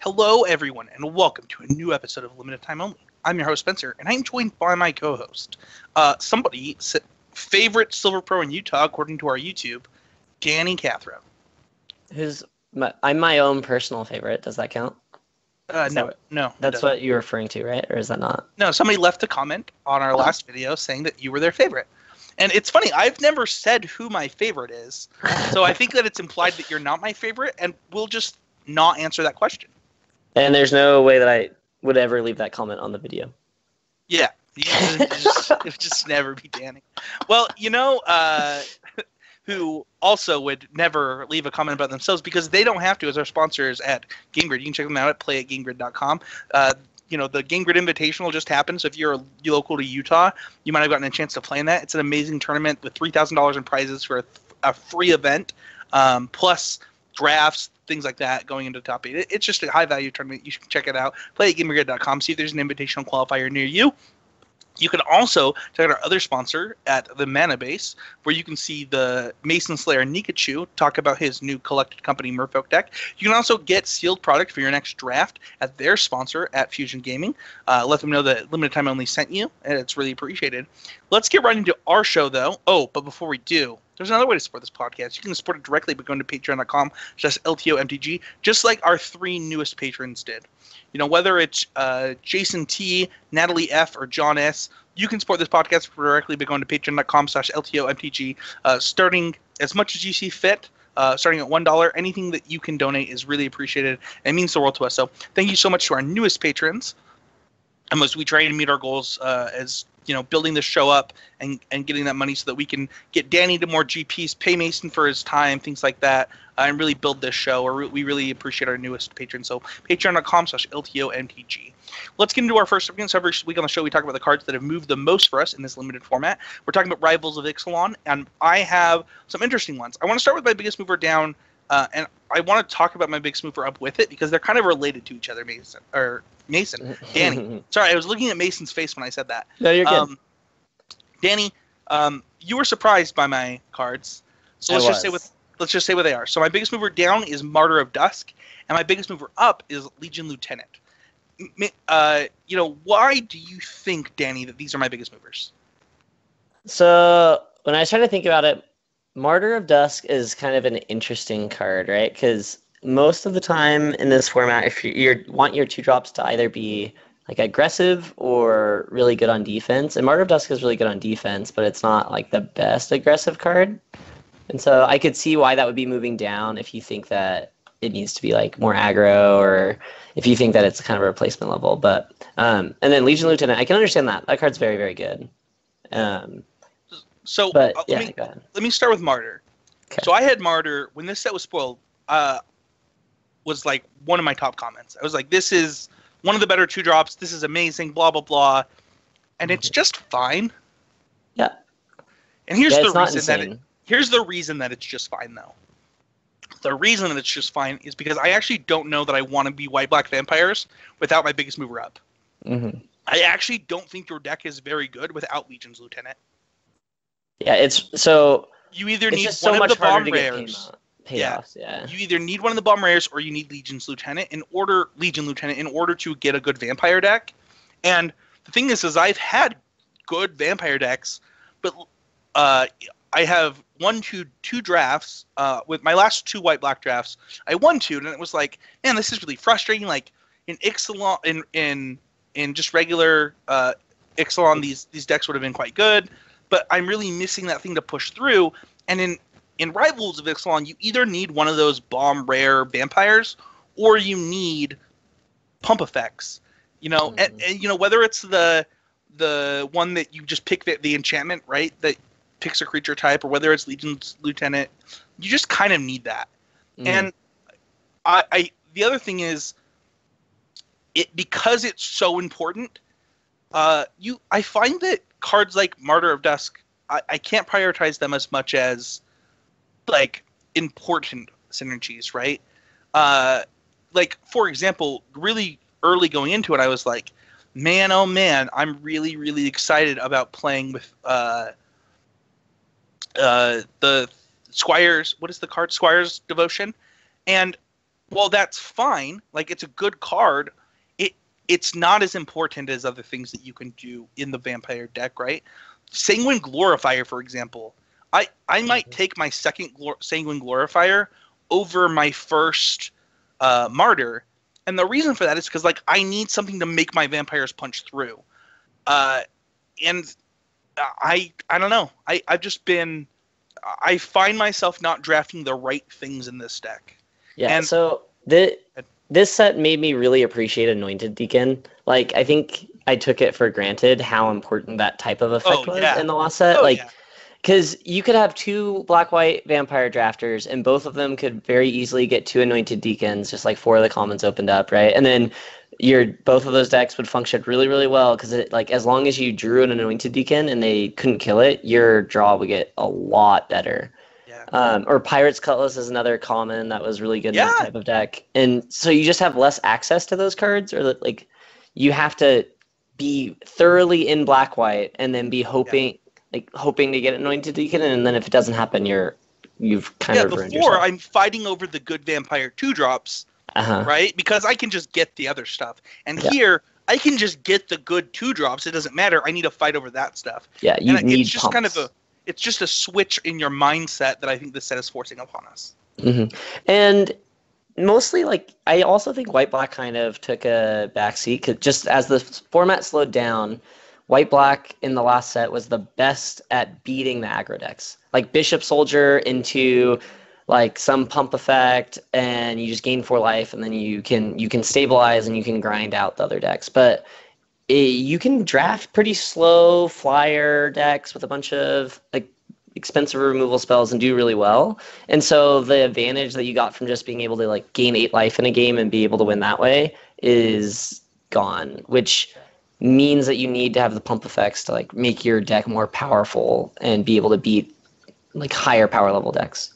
Hello, everyone, and welcome to a new episode of Limited Time Only. I'm your host, Spencer, and I'm joined by my co-host, favorite Silver Pro in Utah, according to our YouTube, Danny Cathro. I'm my own personal favorite. Does that count? No. That's what you're referring to, right? Or is that not? No, somebody left a comment on our last video saying that you were their favorite. And it's funny, I've never said who my favorite is, so I think that it's implied that you're not my favorite, and we'll just not answer that question. And there's no way that I would ever leave that comment on the video. Yeah, it would just never be Danny. Well, who also would never leave a comment about themselves because they don't have to as our sponsors at GameGrid. You can check them out at play@gamegrid.com. The Game Grid Invitational just happened, so if you're local to Utah, you might have gotten a chance to play in that. It's an amazing tournament with $3,000 in prizes for a free event, plus drafts, things like that going into the top 8. It's just a high-value tournament. You should check it out. Play at GameGrid.com, see if there's an invitational qualifier near you. You can also check out our other sponsor at the Mana Base, where you can see the Mason Slayer Nikachu talk about his new collected company Merfolk deck. You can also get sealed product for your next draft at their sponsor at Fusion Gaming. Let them know that Limited Time Only sent you, and it's really appreciated. Let's get right into our show, though. Oh, but before we do, there's another way to support this podcast. You can support it directly by going to patreon.com/LTOMTG, just like our 3 newest patrons did. Whether it's Jason T, Natalie F, or John S, you can support this podcast directly by going to patreon.com/LTOMTG, starting as much as you see fit, starting at $1. Anything that you can donate is really appreciated and means the world to us. So thank you so much to our newest patrons. And as we try to meet our goals as building the show up and getting that money so that we can get Danny to more GPs, pay Mason for his time, things like that, and really build this show. We really appreciate our newest patrons. So patreon.com/LTOMTG. Let's get into our first segment. So every week on the show, we talk about the cards that have moved the most for us in this limited format. We're talking about Rivals of Ixalan, and I have some interesting ones. I want to start with my biggest mover down, and I want to talk about my biggest mover up with it because they're kind of related to each other, Danny. Sorry, I was looking at Mason's face when I said that. No, you're good. Danny, you were surprised by my cards, so let's just say what they are. So my biggest mover down is Martyr of Dusk, and my biggest mover up is Legion Lieutenant. Why do you think, Danny, that these are my biggest movers? So when I was trying to think about it, Martyr of Dusk is kind of an interesting card, right? Because most of the time in this format, if you want your 2-drops to either be like aggressive or really good on defense, and Martyr of Dusk is really good on defense, but it's not like the best aggressive card. And so I could see why that would be moving down if you think that it needs to be like more aggro, or if you think that it's kind of a replacement level. But and then Legion Lieutenant, I can understand that. That card's very, very good. Let me start with Martyr. Okay. So I had Martyr when this set was spoiled. Was like one of my top comments. I was like, "This is one of the better 2-drops. This is amazing." Blah blah blah, and it's just fine. Yeah. And here's the reason that it's just fine, though. The reason that it's just fine is because I actually don't know that I want to be white-black vampires without my biggest mover up. Mm-hmm. I actually don't think your deck is very good without Legion's Lieutenant. Yeah, you either need one of the bomb rares. Yeah. You either need one of the bomb rares or you need Legion Lieutenant in order to get a good vampire deck. And the thing is I've had good vampire decks, but I have two drafts. With my last 2 white-black drafts, I won 2, and it was like, man, this is really frustrating. Like in Ixalan, in just regular Ixalan, these decks would have been quite good, but I'm really missing that thing to push through. And in Rivals of Ixalan, you either need one of those bomb rare vampires, or you need pump effects. And whether it's the one that you just pick the enchantment, right, that picks a creature type, or whether it's Legion's Lieutenant, you just kind of need that. And the other thing is, because it's so important, I find that cards like Martyr of Dusk, I can't prioritize them as much as like important synergies, right? Like for example, really early going into it, I was like, man, oh man, I'm really, really excited about playing with the Squire's, what is the card? Squire's Devotion. And Well, that's fine. Like, it's a good card. It's not as important as other things that you can do in the vampire deck, right? Sanguine Glorifier, for example. I might take my second Sanguine Glorifier over my first Martyr, and the reason for that is because like I need something to make my vampires punch through, and I don't know. I find myself not drafting the right things in this deck. Yeah, And so this set made me really appreciate Anointed Deacon. Like, I think I took it for granted how important that type of effect was in the last set. Oh Like, yeah. because you could have two black-white vampire drafters, and both of them could very easily get two Anointed Deacons, just like four of the commons opened up, right? And then both of those decks would function really, really well, because like as long as you drew an Anointed Deacon and they couldn't kill it, your draw would get a lot better. Yeah. Or Pirate's Cutlass is another common that was really good in that Yeah. type of deck. And so you just have less access to those cards, or like you have to be thoroughly in black-white and then be hoping to get Anointed Deacon, and then if it doesn't happen, you've kind of ruined before yourself. I'm fighting over the good vampire 2-drops, right? Because I can just get the other stuff. And here I can just get the good 2-drops. It doesn't matter. I need to fight over that stuff. Yeah, you and need it's just pumps. it's just a switch in your mindset that I think this set is forcing upon us. Mm-hmm. And mostly, like, I also think White-Black kind of took a backseat, 'cause just as the format slowed down, White-Black in the last set was the best at beating the aggro decks. Like Bishop Soldier into like some pump effect, and you just gain 4 life, and then you can stabilize and you can grind out the other decks. But you can draft pretty slow flyer decks with a bunch of like expensive removal spells and do really well. And so the advantage that you got from just being able to like gain 8 life in a game and be able to win that way is gone, which means that you need to have the pump effects to like make your deck more powerful and be able to beat like higher power level decks.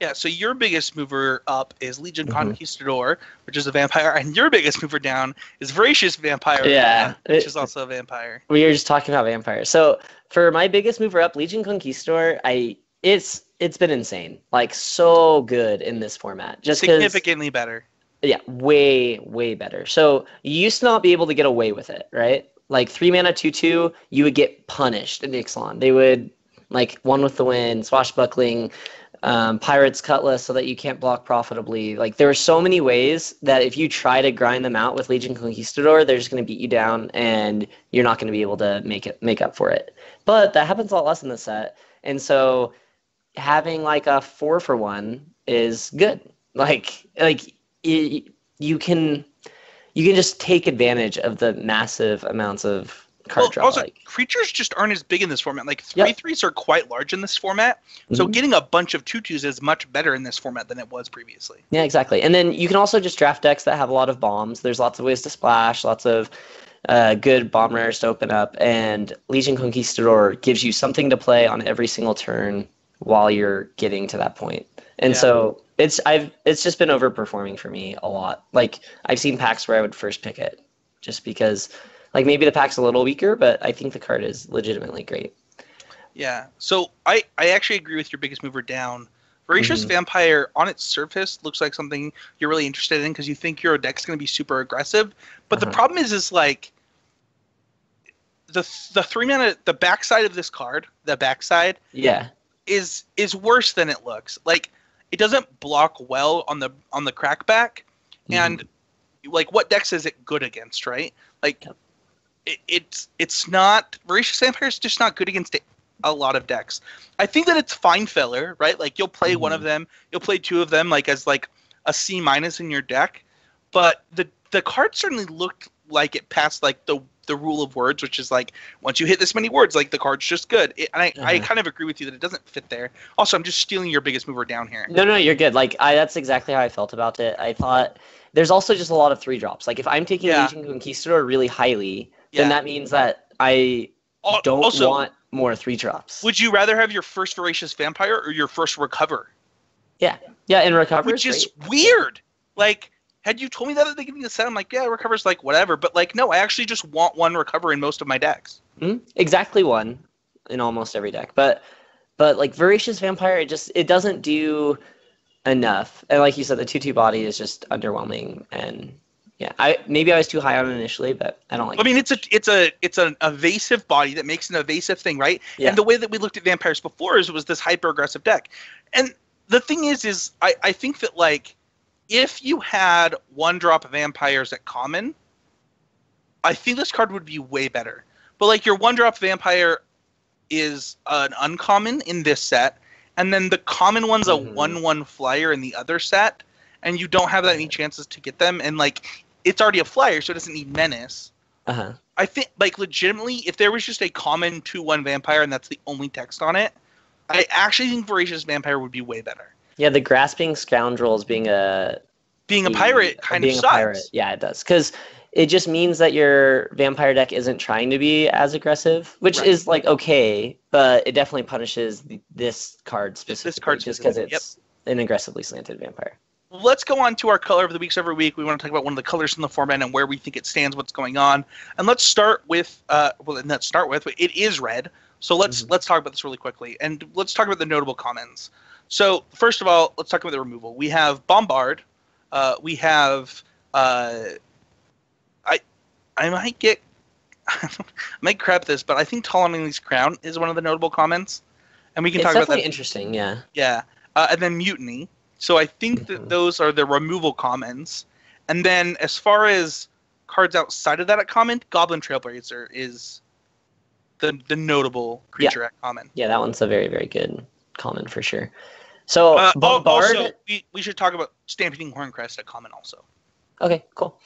Yeah, so your biggest mover up is Legion Conquistador, which is a vampire, and your biggest mover down is Voracious Vampire, which is also a vampire. We were just talking about vampires. So for my biggest mover up, Legion Conquistador, it's been insane. Like, so good in this format. Just significantly better. Yeah, way, way better. So you used to not be able to get away with it, right? Like 3 mana 2/2, you would get punished in Ixalan. They would like One with the Wind, Swashbuckling, Pirate's Cutlass, so that you can't block profitably. Like, there are so many ways that if you try to grind them out with Legion Conquistador, they're just going to beat you down, and you're not going to be able to make up for it. But that happens a lot less in this set, and so having like a 4-for-1 is good. Like you can just take advantage of the massive amounts of card draw. Also, creatures just aren't as big in this format. Like 3/3s are quite large in this format, so getting a bunch of 2/2s is much better in this format than it was previously. Yeah, exactly. And then you can also just draft decks that have a lot of bombs. There's lots of ways to splash, lots of good bomb rares to open up, and Legion Conquistador gives you something to play on every single turn while you're getting to that point. And so it's just been overperforming for me a lot. Like, I've seen packs where I would first pick it just because like maybe the pack's a little weaker, but I think the card is legitimately great. Yeah. So I actually agree with your biggest mover down. Voracious Vampire on its surface looks like something you're really interested in because you think your deck's going to be super aggressive. But the problem is like the 3 mana, the backside of this card, the backside, is worse than it looks. Like, it doesn't block well on the crackback, and like, what decks is it good against, right? Like, it's not, Voracious Vampire is just not good against a lot of decks. I think that it's fine filler, right? Like, you'll play one of them, you'll play 2 of them, like as like a C- in your deck, but the card certainly looked like it passed like the rule of words, which is like, once you hit this many words, like, the card's just good. I kind of agree with you that it doesn't fit there. Also, I'm just stealing your biggest mover down here. No, you're good. Like, that's exactly how I felt about it. I thought there's also just a lot of 3-drops. Like, if I'm taking Legion Conquistador really highly, then that means that I don't want more 3-drops. Would you rather have your first Voracious Vampire or your first Recover? Yeah, and Recover which is weird. Like, had you told me that at the beginning of the set, I'm like, yeah, Recover's like whatever. But like, no, I actually just want one Recover in most of my decks. Exactly one in almost every deck. But like Voracious Vampire, it doesn't do enough. And like you said, the 2/2 body is just underwhelming. And yeah, maybe I was too high on it initially, but I don't like I it. mean, it's an evasive body that makes an evasive thing, right? Yeah. And the way that we looked at vampires before is it was this hyper aggressive deck. And the thing is I think that like if you had 1-drop vampires at common, I think this card would be way better. But like your 1-drop vampire is an uncommon in this set, and then the common one's a 1/1 flyer in the other set, and you don't have that many chances to get them, and like it's already a flyer, so it doesn't need menace. I think like legitimately, if there was just a common 2/1 vampire and that's the only text on it, I actually think Voracious Vampire would be way better. Yeah, the Grasping Scoundrels being a pirate kind of sucks. Pirate. Yeah, it does. Because it just means that your vampire deck isn't trying to be as aggressive, which is like okay, but it definitely punishes this card specifically just because it's an aggressively slanted vampire. Let's go on to our color of the weeks every week. We want to talk about one of the colors in the format and where we think it stands, what's going on. And let's start with it is red. So let's talk about this really quickly. And let's talk about the notable commons. So first of all, let's talk about the removal. We have Bombard. We have I might crap this, but I think Ptolemy's Crown is one of the notable commons. And we can talk about that. It's definitely interesting, yeah. Yeah. And then Mutiny. So I think that those are the removal commons. And then as far as cards outside of that at common, Goblin Trailblazer is the notable creature at common. Yeah, that one's a very, very good common for sure. So Bombard... Also, we should talk about Stampeding Horncrest at common also. Okay, cool.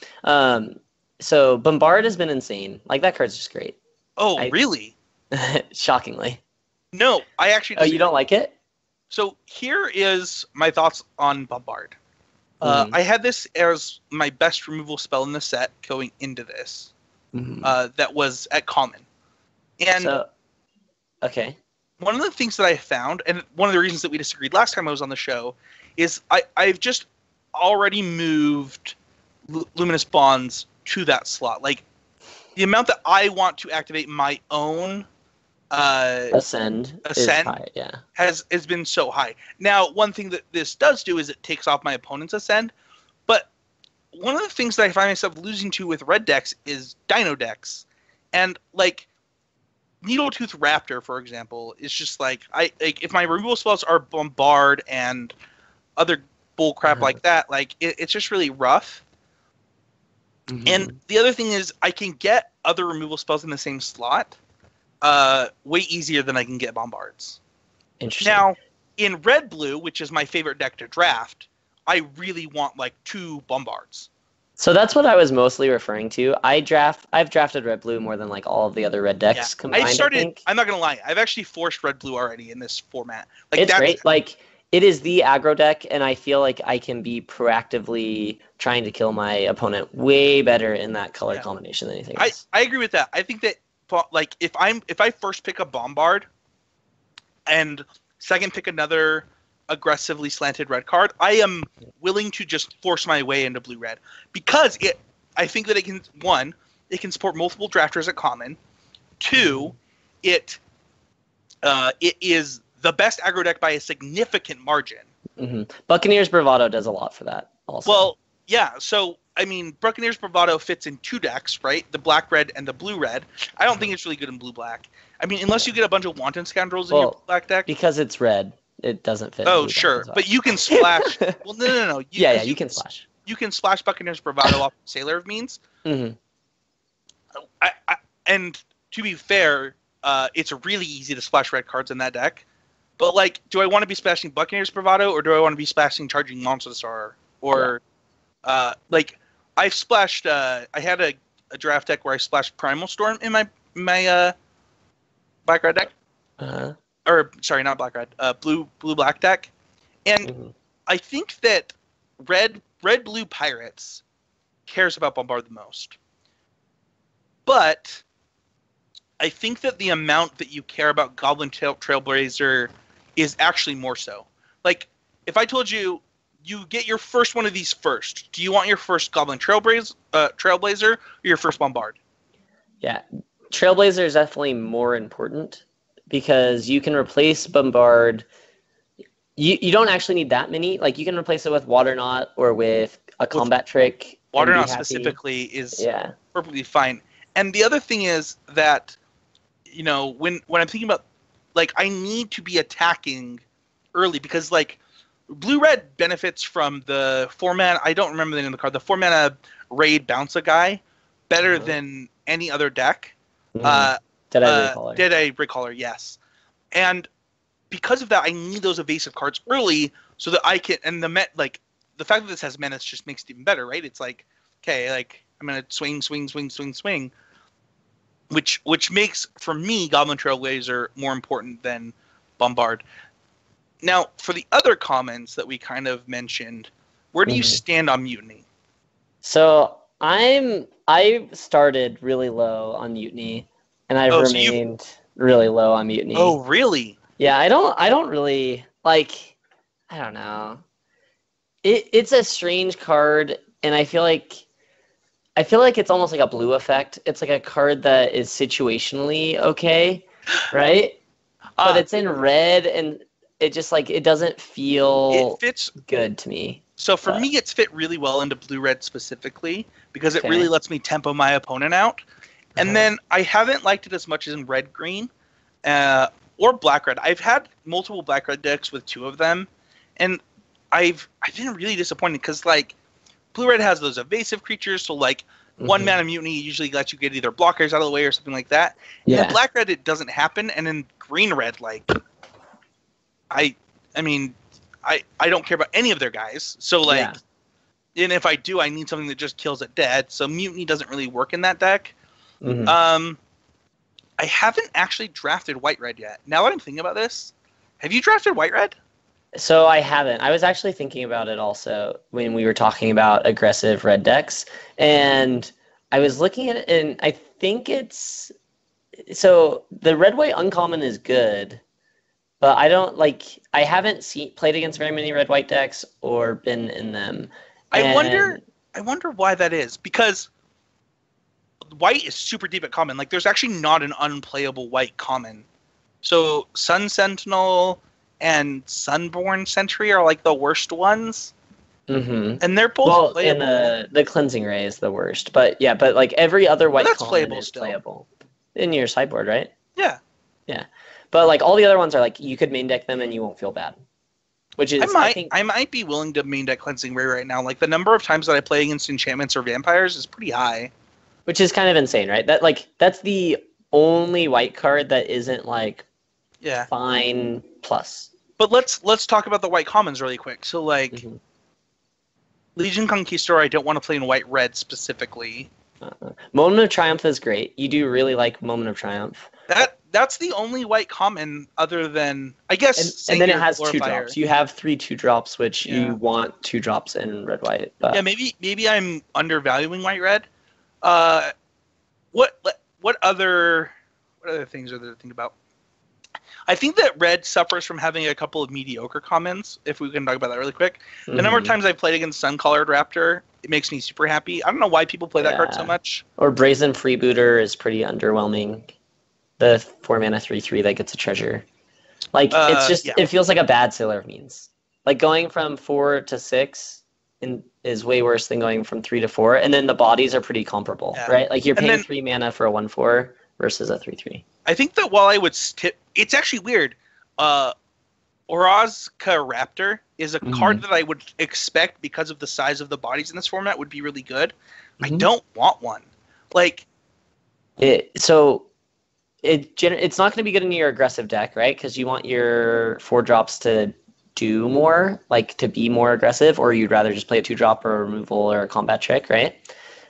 So Bombard has been insane. Like, that card's just great. Oh, really? Shockingly. No, I actually disagree. Oh, you don't like it? So here is my thoughts on Bombard. I had this as my best removal spell in the set going into this. That was at common. And okay. One of the things that I found, and one of the reasons that we disagreed last time I was on the show, is I've just already moved Luminous Bonds to that slot. Like, the amount that I want to activate my own Ascend is high, yeah. has been so high. Now, one thing that this does do is it takes off my opponent's Ascend, but one of the things that I find myself losing to with red decks is Dino decks. And, like, Needletooth Raptor, for example, is just like if my removal spells are Bombard and other bullcrap like that, like it's just really rough. And the other thing is I can get other removal spells in the same slot way easier than I can get Bombards. Interesting. Now, in Red Blue, which is my favorite deck to draft, I really want like 2 Bombards. So that's what I was mostly referring to. I've drafted Red Blue more than like all of the other red decks combined. I think. I'm not gonna lie. I've actually forced Red Blue already in this format. Like, it's great. Like, it is the aggro deck, and I feel like I can be proactively trying to kill my opponent way better in that color combination than anything else. I agree with that. I think that like if I first pick a Bombard and second pick another aggressively slanted red card, I am willing to just force my way into blue-red because I think that it can support multiple drafters at common. 2, it is the best aggro deck by a significant margin. Buccaneers Bravado does a lot for that also. Well, yeah. So I mean, Buccaneers Bravado fits in 2 decks, right? The black-red and the blue-red. I don't think it's really good in blue-black. I mean, unless you get a bunch of Wanton Scoundrels in your black deck. Because it's red. It doesn't fit. Oh, sure. But you can splash. Well, no. You can splash. You can splash Buccaneers Bravado off Sailor of Means. And to be fair, it's really easy to splash red cards in that deck. But, like, do I want to be splashing Buccaneers Bravado, or do I want to be splashing Charging Monster Star? Or, like, I've splashed... I had a draft deck where I splashed Primal Storm in my black-red deck. Or, sorry, not black-red. Blue-black deck. And I think that red-blue Pirates cares about Bombard the most. But I think that the amount that you care about Goblin Trailblazer is actually more so. Like, if I told you, you get your first one of these first, do you want your first Goblin Trailblazer or your first Bombard? Yeah, Trailblazer is definitely more important because you can replace Bombard. You don't actually need that many. Like you can replace it with Water Knot or with a combat trick. Water and be Knot happy. specifically is Yeah. perfectly fine. And the other thing is that, you know, when I'm thinking about, like, I need to be attacking early because, like, blue-red benefits from the 4-mana, I don't remember the name of the card, the 4-mana Raid Bounce-A guy better than any other deck. Dead-Eye Recaller. Dead-Eye Recaller, yes. And because of that, I need those evasive cards early so that I can, and the fact that this has menace just makes it even better, right? It's like, okay, like, I'm going to swing, which makes, for me, Goblin Trailblazer more important than Bombard. Now, for the other comments that we kind of mentioned, where do you stand on Mutiny? So I started really low on Mutiny, and I've remained really low on Mutiny. Oh, really? Yeah, I don't really like. I don't know. It's a strange card, and I feel like it's almost like a blue effect. It's like a card that is situationally okay, right? But it's in red, and it just like it doesn't feel good to me. So for me, it's fit really well into blue-red specifically because it really lets me tempo my opponent out. And then I haven't liked it as much as in red-green or black-red. I've had multiple black-red decks with two of them, and I've been really disappointed because, like, blue-red has those evasive creatures, so, like, 1-mana Mutiny usually lets you get either blockers out of the way or something like that. Yeah. In black-red, it doesn't happen, and in green-red, like, I mean, I don't care about any of their guys, so, like, and if I do, I need something that just kills it dead, so Mutiny doesn't really work in that deck. I haven't actually drafted white-red yet. Now that I'm thinking about this, have you drafted white-red? So I haven't. I was actually thinking about it also when we were talking about aggressive red decks, and I was looking at it, and I think it's so the red-white uncommon is good, but I haven't played against very many red-white decks or been in them. I wonder why that is, because white is super deep at common. Like, there's actually not an unplayable white common. So Sun Sentinel and Sunborn Sentry are like the worst ones. And they're both playable. And the Cleansing Ray is the worst. But yeah, but like every other white common is still playable. In your sideboard, right? Yeah. Yeah. But like all the other ones are like you could main deck them and you won't feel bad. Which is I might be willing to main deck Cleansing Ray right now. Like the number of times that I play against enchantments or vampires is pretty high. Which is kind of insane, right? That's the only white card that isn't like fine plus. But let's talk about the white commons really quick. So like Legion Conquistador, I don't want to play in white-red specifically. Moment of Triumph is great. You do really like Moment of Triumph. That's the only white common other than, I guess. And then it has 2-drops. You have 3 2-drops, which you want 2-drops in red-white. Yeah, maybe I'm undervaluing white-red. What other things are there to think about? I think that red suffers from having a couple of mediocre commons, if we can talk about that really quick. The number of times I've played against Sun-Collared Raptor, it makes me super happy. I don't know why people play that card so much. Or Brazen Freebooter is pretty underwhelming. The 4-mana 3/3 that gets a treasure. Like, it's just, it feels like a bad Sailor of Means. Like, going from 4 to 6 is way worse than going from 3 to 4, and then the bodies are pretty comparable, right? Like, you're paying 3 mana for a 1/4 versus a 3/3. I think that while I would it's actually weird. Orazka Raptor is a card that I would expect, because of the size of the bodies in this format, would be really good. I don't want one. Like, it's not going to be good in your aggressive deck, right? Because you want your 4-drops to do more, like to be more aggressive, or you'd rather just play a 2-drop or a removal or a combat trick, right?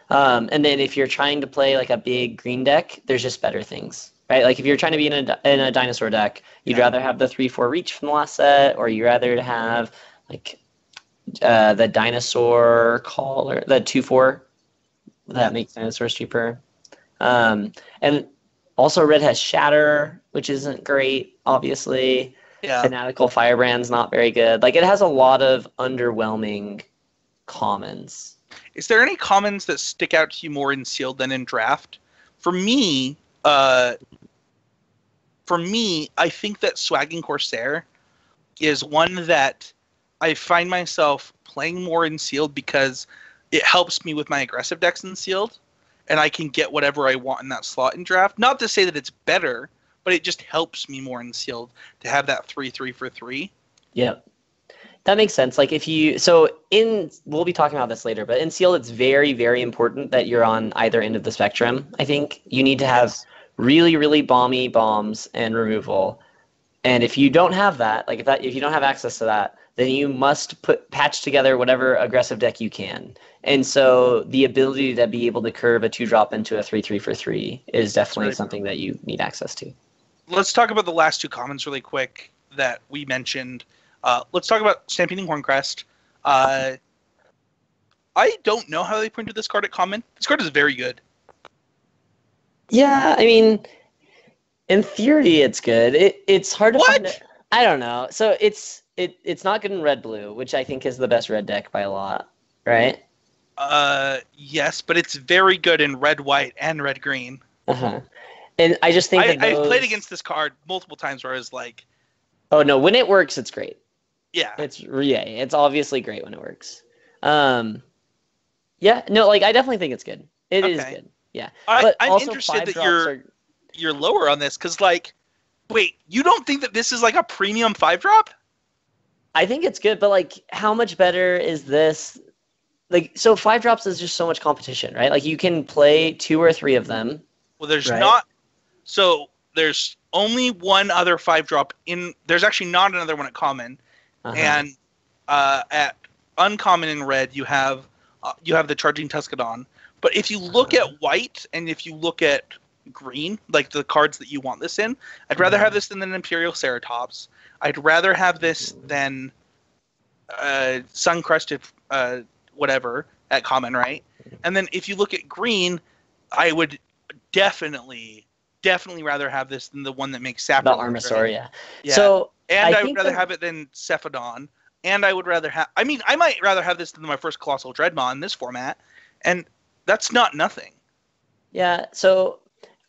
And then if you're trying to play like a big green deck, there's just better things, right? Like if you're trying to be in a dinosaur deck, you'd rather have the 3/4 reach from the last set, or you'd rather have like the dinosaur call, or the 2/4 that makes dinosaurs cheaper. And also red has Shatter, which isn't great, obviously. Yeah. Fanatical Firebrand's not very good. Like, it has a lot of underwhelming commons. Is there any commons that stick out to you more in sealed than in draft? For me, I think that Swagging Corsair is one that I find myself playing more in sealed because it helps me with my aggressive decks in sealed, and I can get whatever I want in that slot in draft. Not to say that it's better, but it just helps me more in sealed to have that 3/3 for 3. Yeah. That makes sense. Like we'll be talking about this later, but in sealed, it's very, very important that you're on either end of the spectrum. I think you need to have really, really bomby bombs and removal. And if you don't have that, like if you don't have access to that, then you must patch together whatever aggressive deck you can. And so the ability to be able to curve a 2-drop into a 3/3 for 3 is definitely something that you need access to. Let's talk about the last 2 commons really quick that we mentioned. Let's talk about Stampeding Horncrest. I don't know how they printed this card at common. This card is very good. Yeah, I mean, in theory, it's good. It's hard to find it. I don't know. So it's not good in red-blue, which I think is the best red deck by a lot, right? Yes, but it's very good in red-white and red-green. Uh-huh. And I just think I've played against this card multiple times where I was like... Oh, no, when it works, it's great. Yeah. It's obviously great when it works. Yeah, no, like, I definitely think it's good. It is good. Yeah. I'm interested that you're lower on this, because, like, wait, you don't think that this is, like, a premium 5-drop? I think it's good, but, like, how much better is this? Like, so 5-drops is just so much competition, right? Like, you can play 2 or 3 of them. Well, there's not... So, there's only one other 5-drop in... There's actually not another one at common. And at uncommon in red, you have the Charging Tuscadon. But if you look at white and if you look at green, like the cards that you want this in, I'd rather have this than an Imperial Ceratops. I'd rather have this than Suncrusted whatever at common, right? And then if you look at green, I would definitely rather have this than the one that makes Sapper. The Armasaur, yeah. So, and I would rather have it than Cephadon. And I would rather have... I mean, I might rather have this than my first Colossal Dreadmaw in this format. And that's not nothing. Yeah, so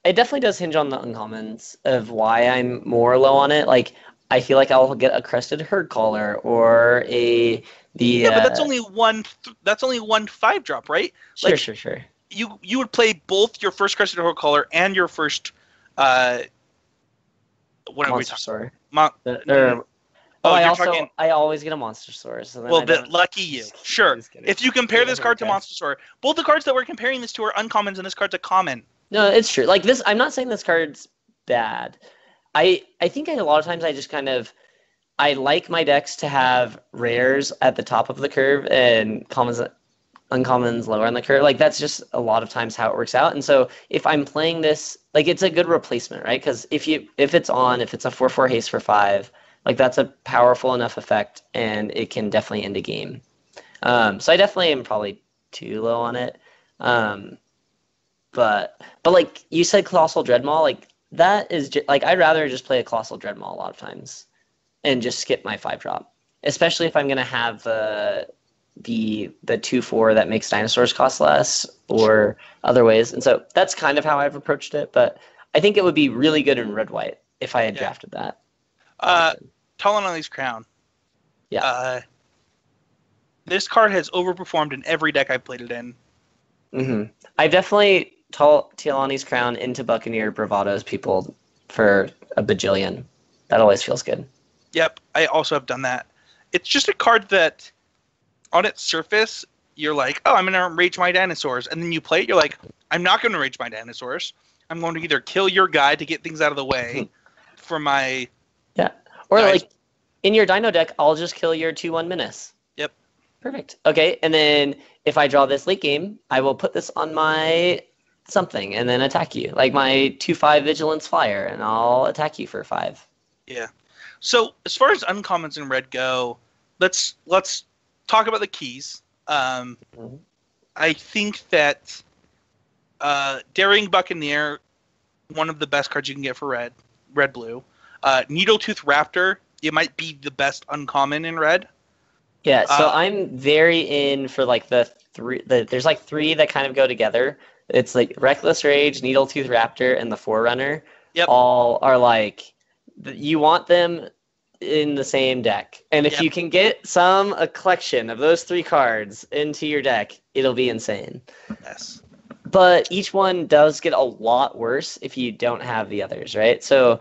it definitely does hinge on the uncommons of why I'm more low on it. Like, I feel like I'll get a Crested Herdcaller or but that's only one 5-drop, right? Sure. You would play both your first Crested Herdcaller and your first what are we talking? I always get a Monstersaurus. So lucky you. Sure. If you compare this card to Monstersaur, both the cards that we're comparing this to are uncommons, and this card's a common. No, it's true. Like this, I'm not saying this card's bad. I think a lot of times I just I like my decks to have rares at the top of the curve and uncommons lower on the curve. Like that's just a lot of times how it works out. And so if I'm playing this, like it's a good replacement, right? Because if it's a 4/4 haste for 5. Like that's a powerful enough effect, and it can definitely end a game. So I definitely am probably too low on it. But like you said, Colossal Dreadmaw, like that is like I'd rather just play a Colossal Dreadmaw a lot of times, and just skip my 5-drop, especially if I'm gonna have the 2/4 that makes dinosaurs cost less or other ways. And so that's kind of how I've approached it. But I think it would be really good in red-white if I had drafted that. Talonani's Crown. Yeah. This card has overperformed in every deck I've played it in. Mm-hmm. I definitely Talonani's Crown into Buccaneer Bravados people for a bajillion. That always feels good. Yep, I also have done that. It's just a card that, on its surface, you're like, oh, I'm going to rage my dinosaurs. And then you play it, you're like, I'm not going to rage my dinosaurs. I'm going to either kill your guy to get things out of the way for my... Yeah. Or like in your dino deck, I'll just kill your 2/1 Menace. Yep. Perfect. Okay, and then if I draw this late game, I will put this on my something and then attack you. Like my 2/5 Vigilance Flyer, and I'll attack you for 5. Yeah. So as far as uncommons in red go, let's talk about the keys. I think that Daring Buccaneer, one of the best cards you can get for red-blue. Needletooth Raptor, it might be the best uncommon in red. Yeah, so I'm very in for like there's like 3 that kind of go together. It's like Reckless Rage, Needletooth Raptor, and the Forerunner. Yep. All are like, you want them in the same deck. And if you can get a collection of those 3 cards into your deck, it'll be insane. Yes. But each one does get a lot worse if you don't have the others, right? So,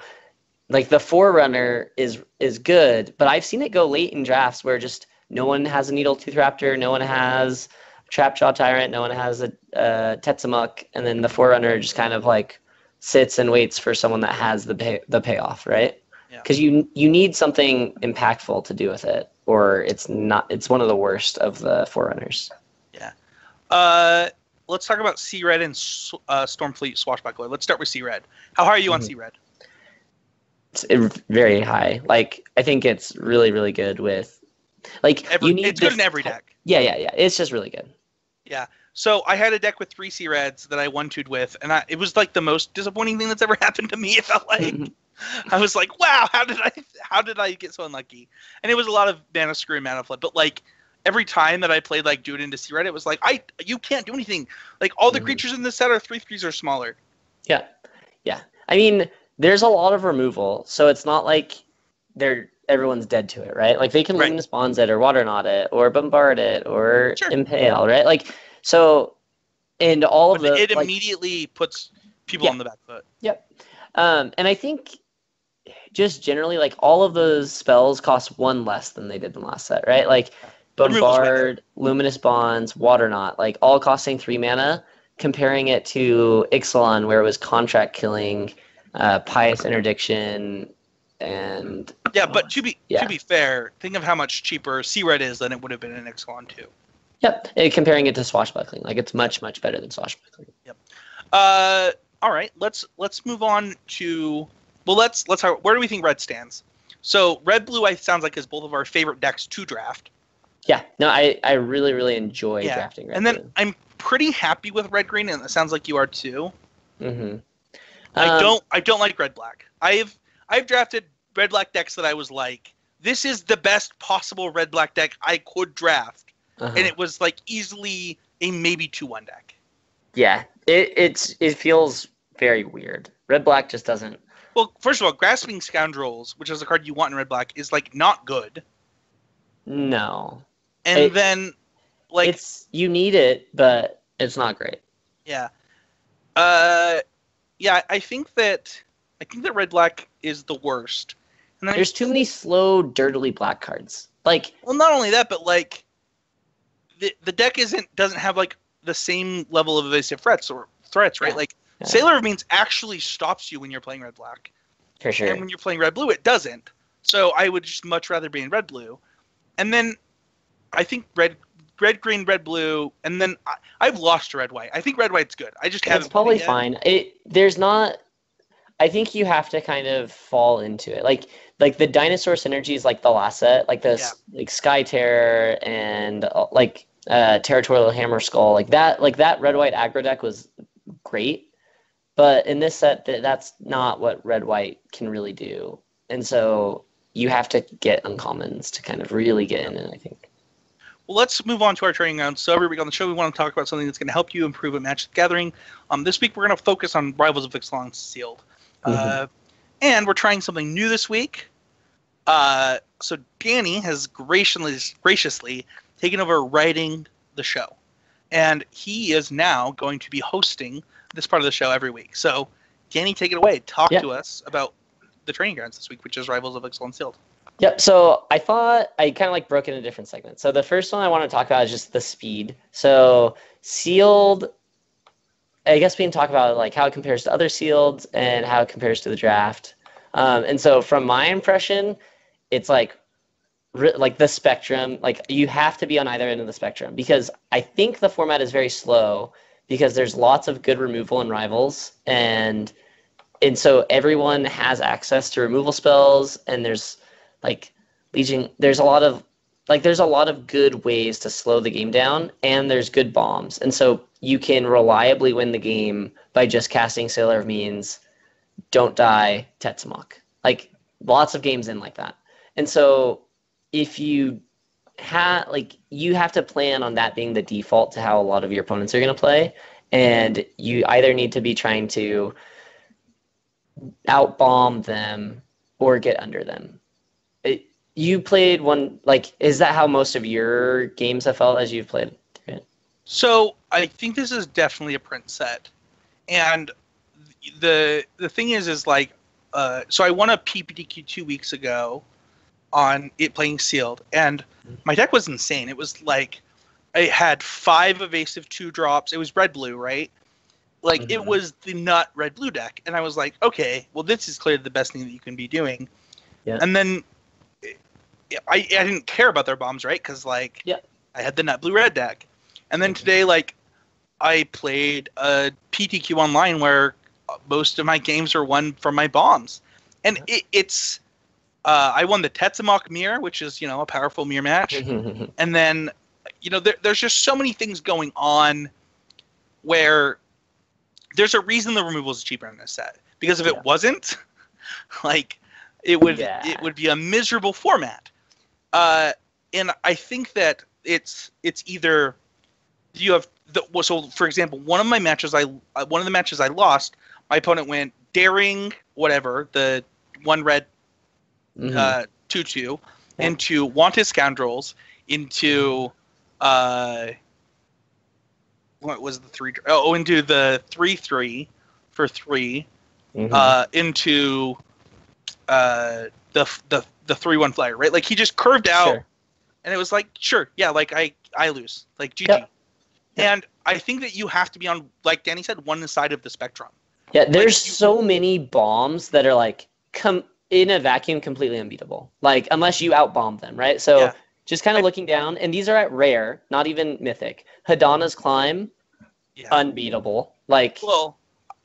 like, the Forerunner is good, but I've seen it go late in drafts where just no one has a Needletooth Raptor, no one has a Trapjaw Tyrant, no one has a Tetsamuk, and then the Forerunner just kind of, like, sits and waits for someone that has the payoff, right? Because you need something impactful to do with it, or it's one of the worst of the Forerunners. Yeah. Let's talk about Sea Red and Stormfleet Swashbuckler. Let's start with Sea Red. How high are you on Sea Red? It's very high. Like, I think it's really, really good with, like, it's good in every deck. Yeah. It's just really good. Yeah. So I had a deck with 3 Sea Reds that I 1-2'd with, and it was like the most disappointing thing that's ever happened to me. It felt like I was like, wow, how did I get so unlucky? And it was a lot of mana screw and mana flip, but like every time that I played like do it into Sea Red, it was like you can't do anything. Like all the creatures in this set are 3/3s or smaller. Yeah. I mean, there's a lot of removal, so it's not like everyone's dead to it, right? Like they can Luminous Bonds it, or Water Knot it, or Bombard it, or Impale, right? Like so, and all of it immediately puts people on the back foot. Yep. And I think just generally, like all of those spells cost 1 less than they did in the last set, right? Like Bombard, Luminous Bonds, Water Knot, like all costing 3 mana. Comparing it to Ixalan, where it was contract killing, Pious Interdiction, and but to be fair, think of how much cheaper Sea Red is than it would have been in Ixalan 2. Yep, comparing it to Swashbuckling, like it's much better than Swashbuckling. Yep. All right, let's move on to let's talk. Where do we think Red stands? So Red Blue sounds like is both of our favorite decks to draft. Yeah, no, I really enjoy drafting Red Blue. And then I'm pretty happy with Red Green, and it sounds like you are too. Mm-hmm. I don't like Red Black. I've drafted Red Black decks that I was like, this is the best possible Red Black deck I could draft, and it was like easily a maybe 2-1 deck. Yeah, it feels very weird. Red Black just doesn't. Well, first of all, Grasping Scoundrels, which is the card you want in Red Black, is like not good. No. And then like you need it, but it's not great. Yeah. I think that Red Black is the worst. And then there's too many slow, dirtily black cards. Like, well, not only that, but like the deck doesn't have like the same level of evasive threats, right? Yeah. Like Sailor of Means actually stops you when you're playing Red Black. For sure. And when you're playing Red Blue, it doesn't. So I would just much rather be in Red Blue. And then I think Red Green, Red Blue, and then I've lost to Red White. I think Red White's good. I just haven't. It's probably fine. There's not. I think you have to kind of fall into it. Like the dinosaur synergies, like the last set, like this, like Sky Terror and Territorial Hammer Skull, like that Red White aggro deck was great. But in this set, that's not what Red White can really do, and so you have to get uncommons to kind of really get in it, I think. Well, let's move on to our training round. So every week on the show, we want to talk about something that's going to help you improve at Magic the Gathering. This week, we're going to focus on Rivals of Ixalan Sealed. And we're trying something new this week. So Danny has graciously taken over writing the show. And he is now going to be hosting this part of the show every week. So, Danny, take it away. Talk to us about the training grounds this week, which is Rivals of Ixalan Sealed. Yep, so I thought I kind of like broke into different segments. So the first one I want to talk about is just the speed. So Sealed, I guess we can talk about like how it compares to other Sealeds and how it compares to the draft. And so from my impression, it's like the spectrum, like you have to be on either end of the spectrum because I think the format is very slow because there's lots of good removal in Rivals and so everyone has access to removal spells and there's like Legion, there's a lot of good ways to slow the game down, and there's good bombs, and so you can reliably win the game by just casting Sailor of Means, Don't Die, Tetsamok. Like lots of games in like that, and so if you you have to plan on that being the default to how a lot of your opponents are going to play, and you either need to be trying to outbomb them or get under them. you played one, like, is that how most of your games have felt as you've played through it? So I think this is definitely a print set, and the thing is like, so I won a PPTQ 2 weeks ago on it playing sealed, and my deck was insane. It was like I had 5 evasive 2 drops. It was red blue, right? Like it was the nut red blue deck, and I was like, okay, well this is clearly the best thing that you can be doing. Yeah. And then I didn't care about their bombs, right? Because like Yeah. I had the nut blue red deck, and then today like I played a PTQ online where most of my games are won from my bombs, and it's I won the Tetsamok mirror, which is a powerful mirror match, and then there's just so many things going on where there's a reason the removal is cheaper in this set, because if it wasn't, like it would be a miserable format. And I think that it's either you have so for example, one of the matches I lost, my opponent went daring whatever the one red 2/2 into Want His Scoundrels into what was the 3 into the 3/3 for 3 into the 3/1 flyer, right? Like he just curved out, and it was like, sure, yeah, like I lose, like GG. Yep. And I think that you have to be on, like Danny said, one side of the spectrum. Yeah, there's so many bombs that are like in a vacuum completely unbeatable. Like unless you outbomb them, right? So just kind of looking down, and these are at rare, not even mythic. Hadana's Climb, unbeatable. Like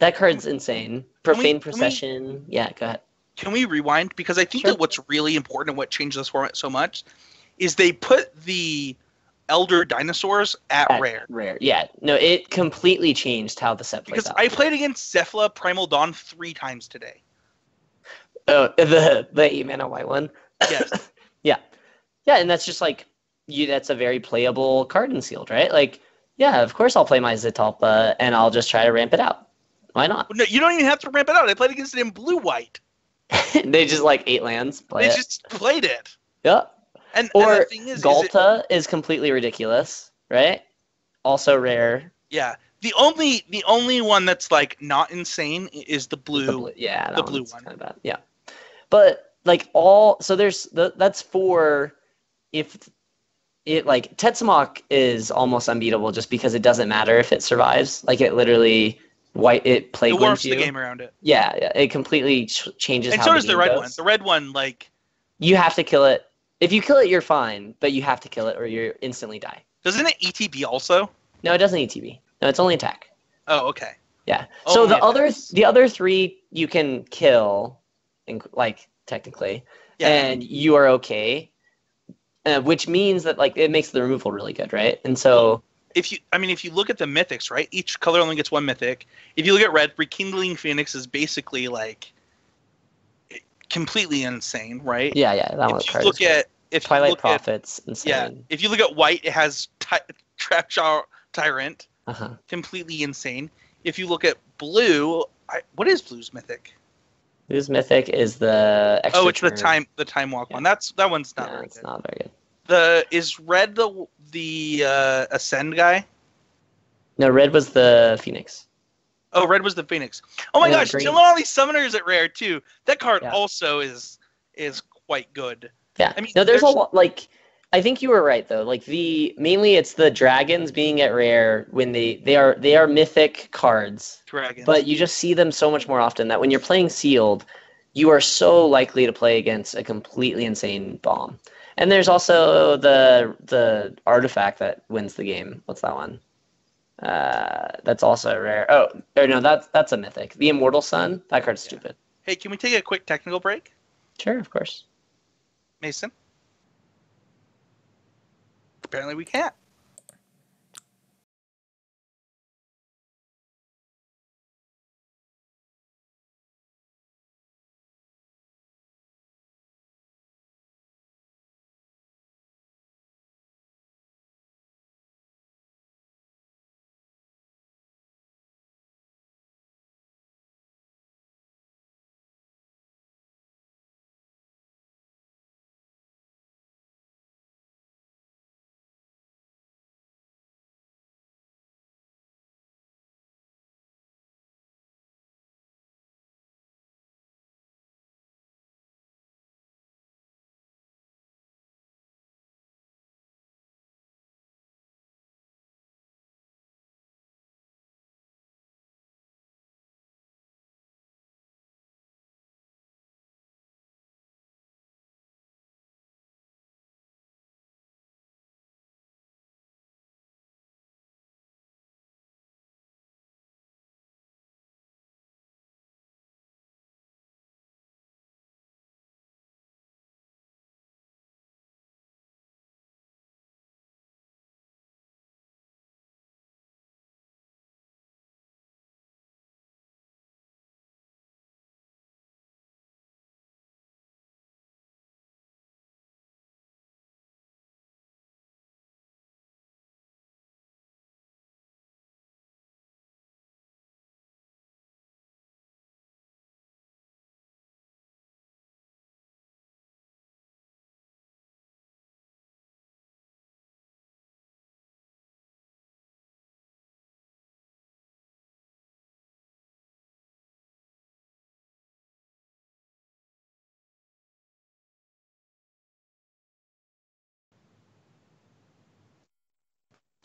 that card's insane. Profane Procession. Yeah, go ahead. Can we rewind? Because I think that what's really important and what changed this format so much is they put the Elder Dinosaurs at rare. Rare, yeah. No, it completely changed how the set plays out. Because I played against Zephyla Primal Dawn 3 times today. Oh, the 8-mana white one? Yes. Yeah, and that's just like, that's a very playable card in Sealed, right? Like, yeah, of course I'll play my Zitalpa, and I'll just try to ramp it out. Why not? No, you don't even have to ramp it out. I played against it in blue-white. They just, 8 lands, They just played it. Yeah. And the thing is, Galta is completely ridiculous, right? Also rare. Yeah. The only one that's not insane is the blue. The blue one. Kind of bad. Yeah. But so there's that's for if it Tetsamok is almost unbeatable just because it doesn't matter if it survives. Like it literally it plague wins you. The game around it. Yeah, it completely changes. And how so does the red goes. one. The red one you have to kill it. If you kill it, you're fine, but you have to kill it or you instantly die. Doesn't it ETB also? No, it doesn't ETB. No, it's only attack. Oh, okay. Yeah. So the other 3 you can kill, technically, and you are okay, which means that it makes the removal really good, right? And so if you look at the mythics, right, each color only gets 1 mythic. If you look at red, Rekindling Phoenix is basically completely insane, right? Yeah, that one. If you look at Twilight Prophets, insane. Yeah. If you look at white, it has Trapjaw Tyrant, completely insane. If you look at blue, what is blue's mythic? Blue's mythic is the extra it's the time walk one. That one's not very good. It's not very good. Is red the Ascend guy? No, red was the Phoenix. Oh, red was the Phoenix. Oh my gosh, killing all these summoners at rare too. That card also is quite good. Yeah. I mean, no, there's a lot. I think you were right though. Mainly it's the dragons being at rare when they are mythic cards. Dragons. But you just see them so much more often that when you're playing sealed, you are so likely to play against a completely insane bomb. And there's also the artifact that wins the game. What's that one? That's also rare. Oh, or no, that's a mythic. The Immortal Sun. That card's stupid. Hey, can we take a quick technical break? Sure, of course. Mason? Apparently we can't.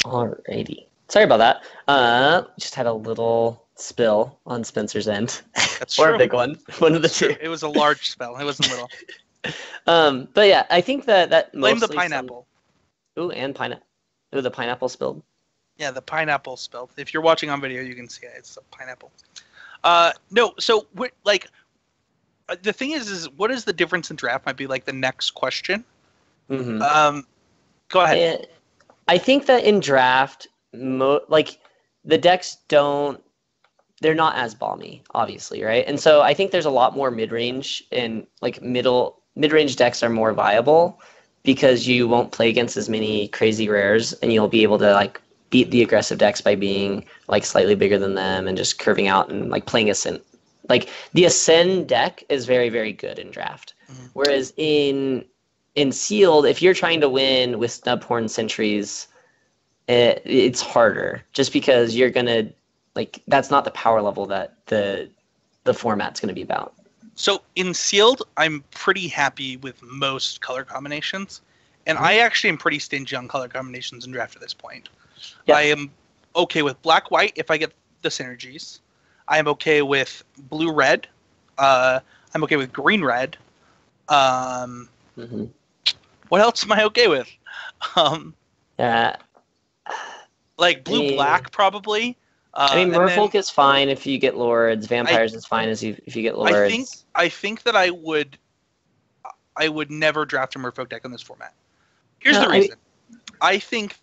Alrighty. Sorry about that. Just had a little spill on Spencer's end. That's Or true. a big one. One of the two. It was a large spell. It wasn't little. But yeah, I think that Blame the mostly pineapple. Ooh, and pineapple. Ooh, the pineapple spilled. Yeah, the pineapple spilled. If you're watching on video, you can see it. It's a pineapple. No, so the thing is what is the difference in draft? Might be like the next question. Mm-hmm. Go ahead. I think that in draft, like the decks they're not as bomby, obviously, right? And so I think there's a lot more mid-range and like mid-range decks are more viable because you won't play against as many crazy rares and you'll be able to like beat the aggressive decks by being like slightly bigger than them and just curving out and like playing Ascend. Like the Ascend deck is very, very good in draft. Mm-hmm. Whereas in Sealed, if you're trying to win with Snubhorn Sentries, it's harder just because you're gonna like that's not the power level that the format's gonna be about. So in Sealed, I'm pretty happy with most color combinations, and Mm-hmm. I actually am pretty stingy on color combinations in draft at this point. Yep. I am okay with black-white if I get the synergies. I am okay with blue-red. I'm okay with green-red. Mm-hmm. What else am I okay with? Like blue-black probably. Merfolk is fine if you get lords. Vampires is fine if you get lords. I think that I would never draft a Merfolk deck in this format. Here's the reason. I think,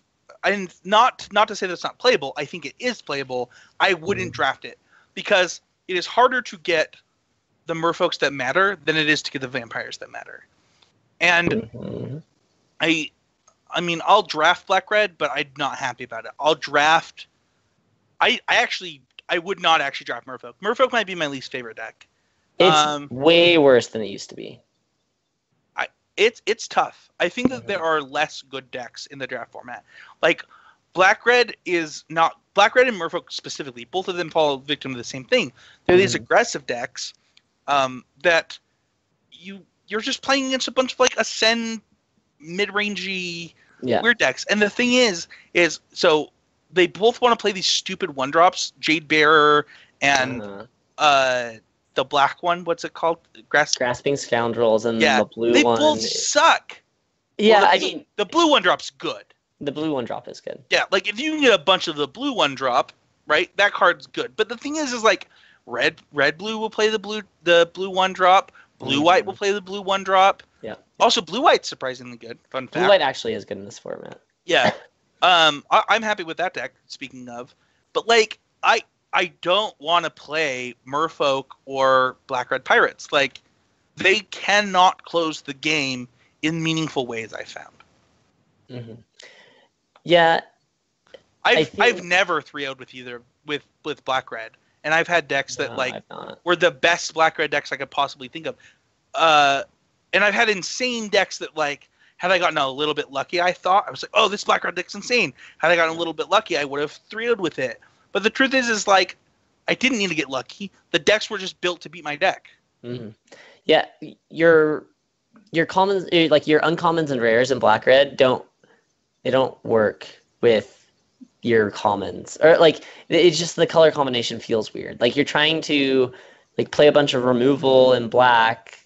and not to say that's not playable. I think it is playable. I wouldn't draft it because it is harder to get the Merfolks that matter than it is to get the vampires that matter. And I mean, I'll draft black-red, but I'm not happy about it. I'll draft. I would not actually draft Merfolk. Merfolk might be my least favorite deck. It's way worse than it used to be. It's tough. I think that there are less good decks in the draft format. Like black-red is not black-red and Merfolk specifically. Both of them fall victim to the same thing. They're these aggressive decks that you're just playing against a bunch of like Ascend mid-rangey weird decks. And the thing is so they both want to play these stupid 1-drops, Jade Bearer and the black one. What's it called? Grasping Scoundrels and the blue one. They both suck. Yeah, well, the blue 1-drop's good. The blue 1-drop is good. Yeah, like if you can get a bunch of the blue 1-drop, right? That card's good. But the thing is like red blue will play the blue 1-drop. Blue white will play the blue 1-drop. Yeah. Also, blue white's surprisingly good. Fun fact. Blue white actually is good in this format. Yeah. I'm happy with that deck. Speaking of, but like I don't want to play Merfolk or Black-Red Pirates. Like they cannot close the game in meaningful ways. I found. Mm-hmm. Yeah. I've never 3-0'd with either with Black-Red. And I've had decks that were the best black-red decks I could possibly think of. And I've had insane decks that like had I gotten a little bit lucky, I thought I was like, oh, this black-red deck's insane. Had I gotten a little bit lucky, I would have 3-0'd with it. But the truth is like I didn't need to get lucky. The decks were just built to beat my deck. Mm-hmm. Yeah, your commons, like your uncommons and rares in black-red don't work with your commons, or like it's just the color combination feels weird. Like you're trying to like play a bunch of removal in black,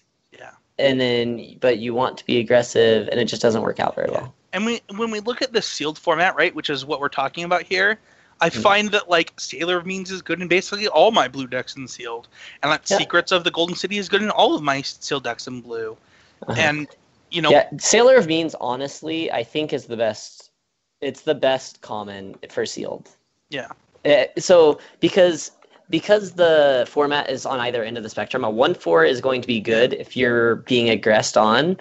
and but you want to be aggressive, and it just doesn't work out very well. And when we look at the sealed format, right, which is what we're talking about here, I find that like Sailor of Means is good in basically all my blue decks in sealed, and that Secrets of the Golden City is good in all of my sealed decks in blue. And Sailor of Means honestly I think is the best. It's the best common for sealed. Yeah. So because the format is on either end of the spectrum, a 1/4 is going to be good if you're being aggressed on,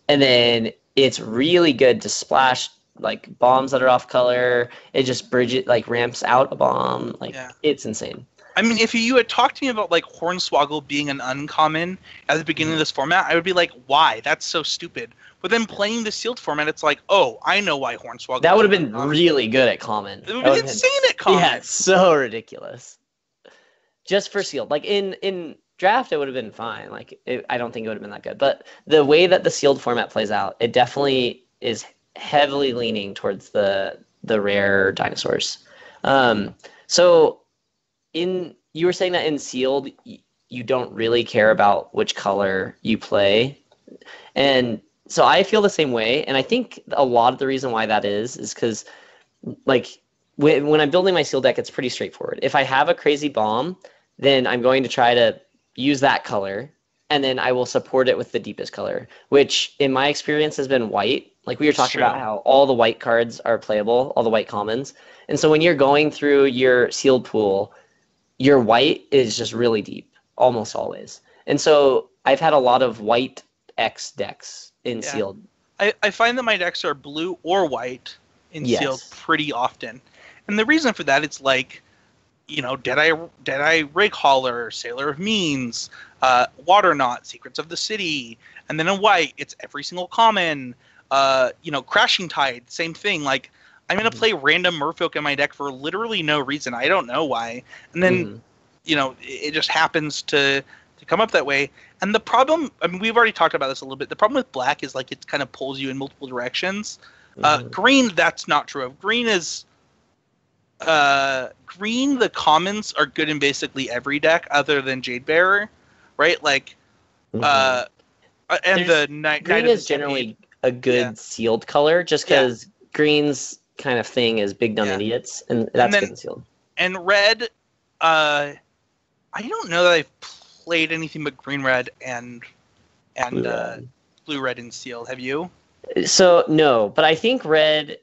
and then it's really good to splash like bombs that are off color. It just ramps out a bomb. It's insane. I mean, if you had talked to me about like Hornswoggle being an uncommon at the beginning of this format, I would be like, why? That's so stupid. But then playing the sealed format, it's like, oh, I know why Hornswoggle. That would have been really good at common. It would have been insane at common. Yeah, it's so ridiculous. Just for sealed, like in draft, it would have been fine. I don't think it would have been that good. But the way that the sealed format plays out, it definitely is heavily leaning towards the the rare dinosaurs. So you were saying that in sealed, you don't really care about which color you play. And so I feel the same way. And I think a lot of the reason why that is because like when I'm building my sealed deck, it's pretty straightforward. If I have a crazy bomb, then I'm going to try to use that color, and then I will support it with the deepest color, which in my experience has been white. Like we were talking about how all the white cards are playable, all the white commons. And so when you're going through your sealed pool, your white is just really deep, almost always. And so I've had a lot of white X decks in sealed. I find that my decks are blue or white in sealed pretty often. And the reason for that, it's like, you know, Deadeye Rig Hauler, Sailor of Means, Waterknot, Secrets of the City, and then in white, it's every single common. You know, Crashing Tide, same thing. Like, I'm gonna play random Merfolk in my deck for literally no reason. I don't know why. And then, you know, it just happens to come up that way. And the problem, I mean, we've already talked about this a little bit. The problem with black is like it kind of pulls you in multiple directions. Green, that's not true of. Green is green, the commons are good in basically every deck other than Jade Bearer, right? Like, and the Night green of is generally a good sealed color, just because green's kind of thing is big dumb idiots, and that's good in sealed. And red, I don't know that I've played anything but green, red, and blue, red in sealed. Have you? So no, but I think red.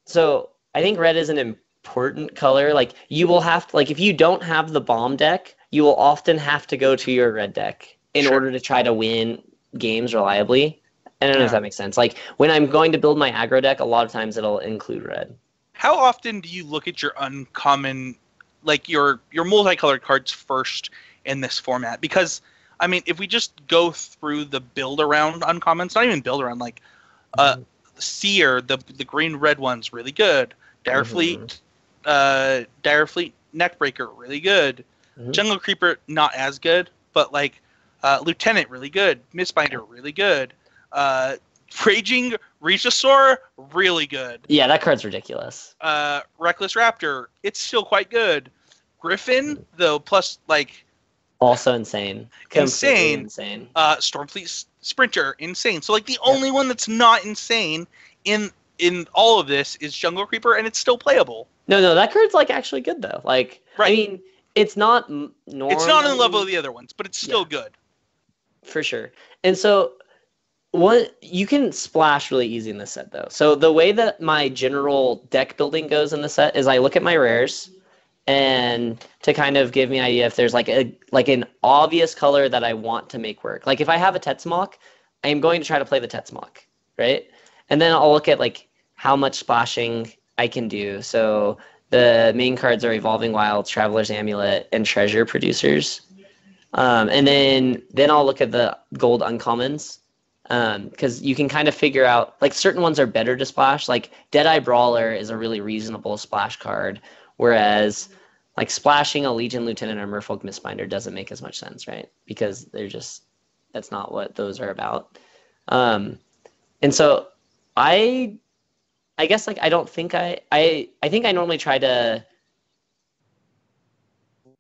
So I think red is an important color. Like you will have to, like if you don't have the bomb deck, you will often have to go to your red deck in order to try to win games reliably. I don't know if that makes sense. Like when I'm going to build my aggro deck, a lot of times it'll include red. How often do you look at your uncommon, like your multicolored cards first in this format? Because I mean, if we just go through the build around uncommons, not even build around, like Seer, the green red one's really good. Direfleet, Direfleet Neckbreaker, really good. Jungle Creeper, not as good, but like Lieutenant, really good. Mistbinder, really good. Raging Regisaur, really good. Yeah, that card's ridiculous. Reckless Raptor, it's still quite good. Griffin, though, plus like also insane. Insane. Stormfleet Sprinter, insane. So like the only one that's not insane in all of this is Jungle Creeper, and it's still playable. No, that card's like actually good though. Like I mean, it's not normal. It's not on the level of the other ones, but it's still good. For sure. And so what you can splash really easy in this set though. So the way that my general deck building goes in the set is I look at my rares and to kind of give me an idea if there's like an obvious color that I want to make work. Like if I have a Tetzmoc, I am going to try to play the Tetzmoc, right? And then I'll look at like how much splashing I can do. So the main cards are Evolving Wilds, Traveler's Amulet, and Treasure Producers. And then I'll look at the gold uncommons. Because you can kind of figure out, like certain ones are better to splash. Like Deadeye Brawler is a really reasonable splash card, whereas like splashing a Legion Lieutenant or Merfolk Mistbinder doesn't make as much sense, right? Because that's not what those are about. And so I guess like I don't think I think I normally try to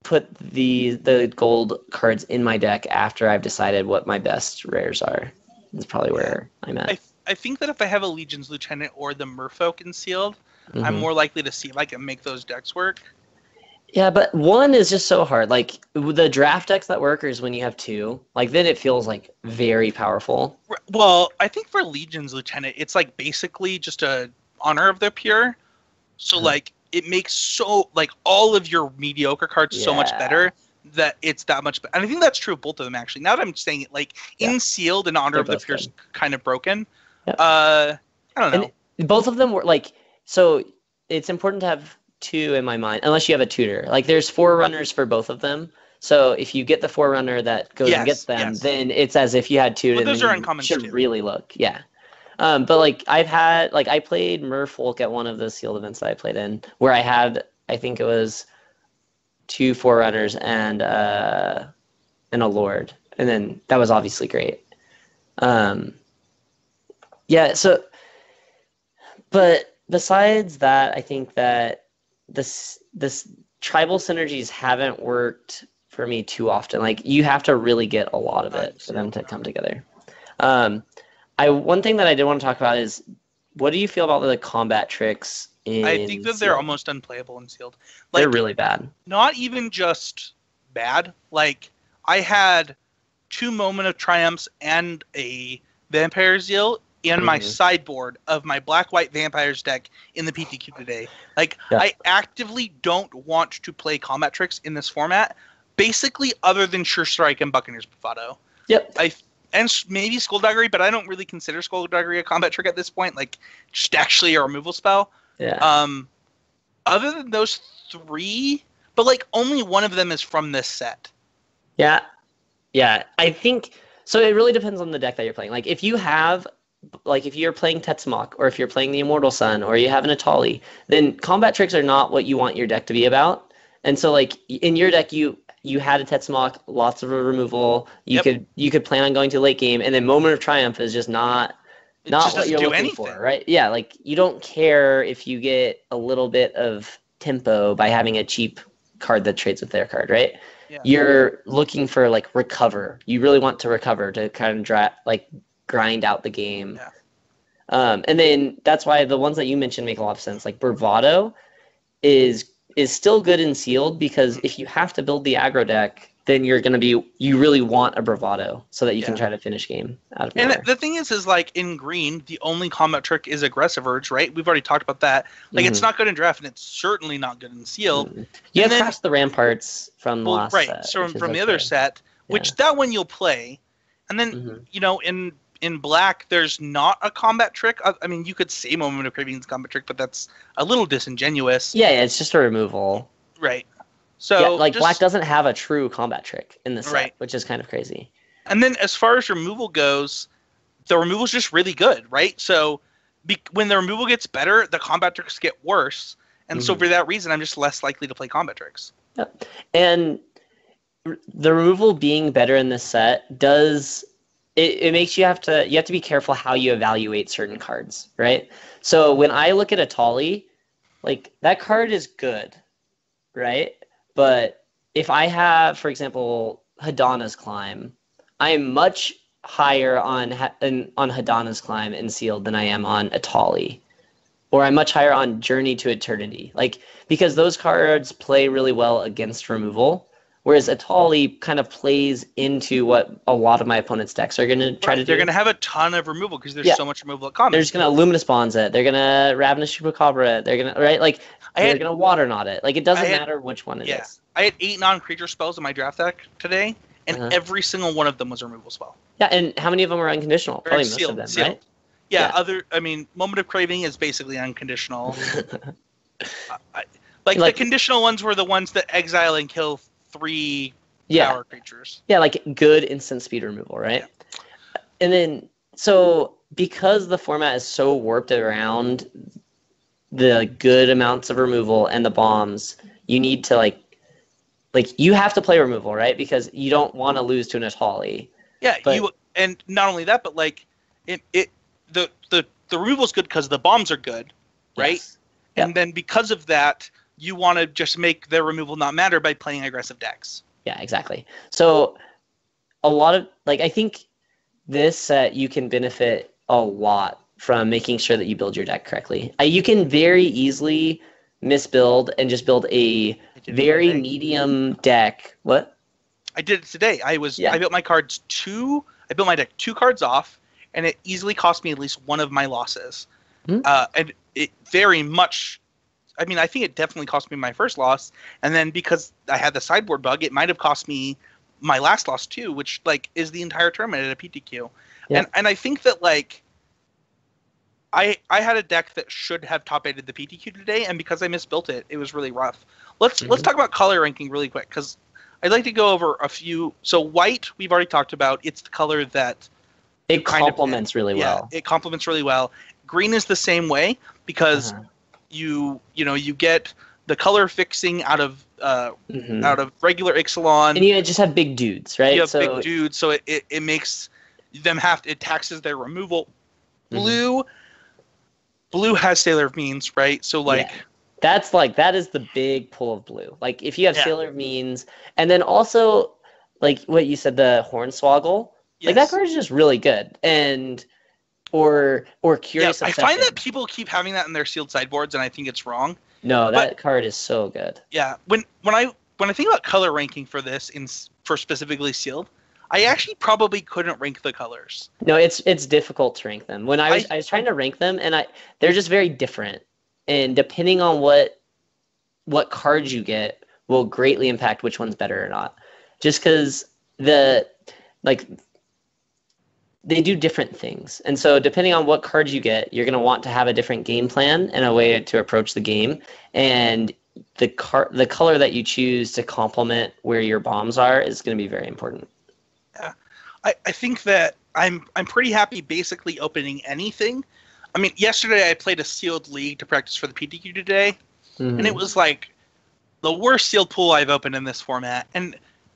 put the gold cards in my deck after I've decided what my best rares are. That's probably where I'm at. I think that if I have a Legion's Lieutenant or the Merfolk in sealed, I'm more likely to see if I can make those decks work. Yeah, but one is just so hard. Like the draft decks that work is when you have two. Like then it feels like very powerful. Well, I think for Legion's Lieutenant, it's like basically just a Honor of the Pure. So like it makes so like all of your mediocre cards so much better that it's that much better. And I think that's true of both of them actually. Now that I'm saying it, like in sealed and Honor of the Pure is kind of broken. I don't know. And both of them were like, so it's important to have two in my mind, unless you have a tutor. Like there's forerunners for both of them. So if you get the forerunner that goes and gets them, then it's as if you had two. But those are uncommon should too. Really look, but like I played Merfolk at one of the sealed events that I played in, where I had, I think it was 2 forerunners and a lord, and then that was obviously great. So, but besides that, I think that this tribal synergies haven't worked for me too often. Like you have to really get a lot of it for them to come together. Um, one thing that I did want to talk about is what do you feel about the combat tricks in I think that they're Sealed? almost unplayable in sealed. They're Like, really bad. not even just bad. Like, I had 2 Moment of Triumphs and a Vampire Zeal in my sideboard of my black-white Vampires deck in the PTQ today. Like, Yeah. I actively don't want to play combat tricks in this format, basically other than Sure Strike and Buccaneer's Bravado. Yep. And maybe Skullduggery, but I don't really consider Skullduggery a combat trick at this point. Like, just actually a removal spell. Yeah. Other than those 3, but like only one of them is from this set. Yeah. Yeah. I think so. It really depends on the deck that you're playing. Like if you have, like if you're playing Tetzmoc or if you're playing the Immortal Sun or you have an Atali, then combat tricks are not what you want your deck to be about. And so like in your deck, you had a Tetzmoc, lots of removal. You could plan on going to late game, and then Moment of Triumph is just not what you're looking for, right? Yeah, like you don't care if you get a little bit of tempo by having a cheap card that trades with their card, right? Yeah. You're looking for like recover. You really want to recover to kind of grind out the game. Yeah. And then that's why the ones that you mentioned make a lot of sense. Like Bravado is still good in sealed because if you have to build the aggro deck, then you really want a Bravado so that you can try to finish game out of nowhere. And the thing is like in green, the only combat trick is Aggressive Urge, right? We've already talked about that. Like it's not good in draft, and it's certainly not good in sealed. You have Crash the Ramparts from the last set. Right, so from the other set, which that one you'll play. And then, in black, there's not a combat trick. I mean, you could say Moment of Craving's combat trick, but that's a little disingenuous. Yeah, it's just a removal. Right. So black doesn't have a true combat trick in this set, which is kind of crazy. And then as far as removal goes, the removal's just really good, right? So when the removal gets better, the combat tricks get worse. And so for that reason, I'm just less likely to play combat tricks. Yep. And the removal being better in this set does it makes you have to be careful how you evaluate certain cards, right? So when I look at Atali, like that card is good, right? But if I have, for example, Hadana's Climb, I am much higher on Hadana's Climb in sealed than I am on Atali, or I'm much higher on Journey to Eternity, like because those cards play really well against removal. Whereas Atali kind of plays into what a lot of my opponent's decks are going to try to do. They're going to have a ton of removal because there's so much removal at common. They're just going to Luminous Bonds it. They're going to Ravenous Chupacabra it. They're going to, right? Like, they're going to Water Knot it. Like, it doesn't matter which one it is. I had 8 non-creature spells in my draft deck today, and every single one of them was a removal spell. Yeah, and how many of them are unconditional? Probably most of them, right? Yeah, Moment of Craving is basically unconditional. The conditional ones were the ones that exile and kill 3 power creatures. Yeah, like good instant speed removal, right? Yeah. And then, so because the format is so warped around the good amounts of removal and the bombs, you need to like you have to play removal, right? Because you don't want to lose to an Atali. Yeah, and not only that, but like the removal is good because the bombs are good, right? Yes. And then because of that, you want to just make the removal not matter by playing aggressive decks. Yeah, exactly. So a lot of I think this set you can benefit a lot from making sure that you build your deck correctly. You can very easily misbuild and just build a very medium deck. What? I did it today. I built my cards I built my deck 2 cards off, and it easily cost me at least one of my losses. And it very much. I mean, I think it definitely cost me my first loss, and then because I had the sideboard bug, it might have cost me my last loss too, which is the entire tournament at a PTQ. Yeah. And I think that I had a deck that should have top 8'd the PTQ today, and because I misbuilt it, it was really rough. Let's talk about color ranking really quick, because I'd like to go over a few. So white, we've already talked about. It's the color that it complements really well. It complements really well. Green is the same way because you get the color fixing out of regular Ixalan. And you just have big dudes, right? You have big dudes, so it makes them it taxes their removal. Blue, blue has Sailor of Means, right? So like, Yeah. That is the big pull of blue. Like if you have yeah, Sailor of Means, and then also like what you said, the Hornswoggle, like that yes. card is just really good. And or Yeah, Curious I find that Obsession. people keep having that in their sealed sideboards, and I think it's wrong. No, But that card is so good. yeah, when I think about color ranking for this for specifically sealed, I actually probably couldn't rank the colors. No, it's difficult to rank them. When I I was trying to rank them, and they're just very different. And depending on what cards you get will greatly impact which one's better or not. Just because the like they do different things. And so depending on what cards you get, you're going to want to have a different game plan and a way to approach the game. And the color that you choose to complement where your bombs are is going to be very important. yeah, I think that I'm pretty happy basically opening anything. I mean, yesterday I played a sealed league to practice for the PTQ today, and it was like the worst sealed pool I've opened in this format. And